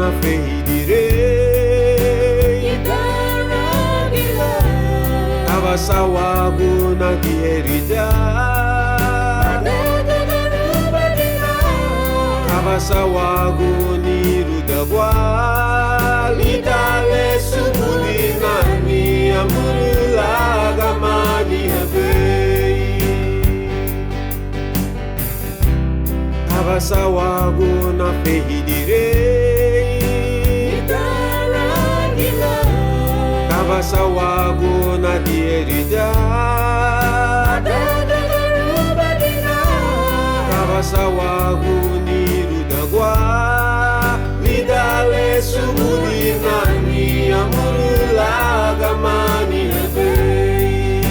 na feidirei Kawasawagu na dierida Kawasawagu ni rudagwa Lidale subulinani amurulagamani habei Kawasawagu na feidirei Kawasawagu na dierida Kawasawagu ni rudagwa Lidale subulinani amurulagamani habei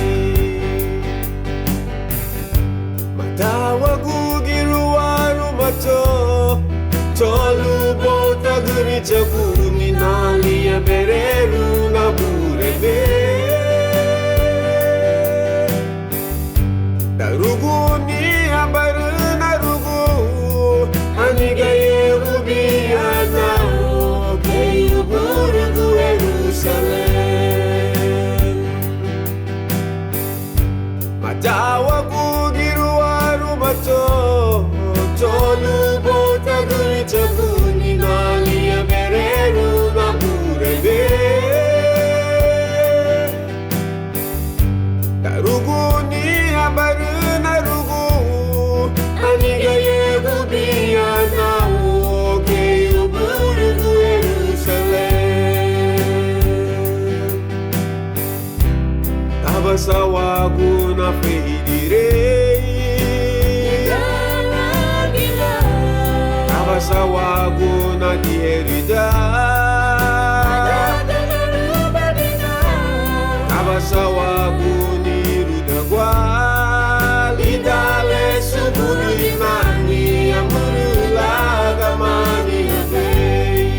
Matawagu giruwaru mato Tolu bota guri chakuni nali ya bereru na burebe Darugu ni habaru narugu Anigaye ubiana Keyu burugu Jerusalem Matawagu giruwaru mato Tolu bota guri chakuni nali ya bereru na burebe Darugu ni habaru narugu Anigaye bubiana Keyu burugu Jerusalem Kawasawagu na feidirei Kawasawagu na dierida Kawasawagu ni rudagwa Lidale subulimani amurulagamani habei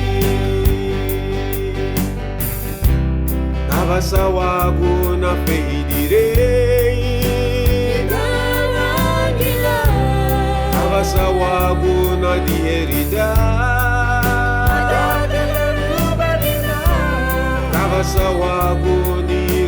Kawasawagu na feidirei Kawasawagu na dierida Kawasawagu ni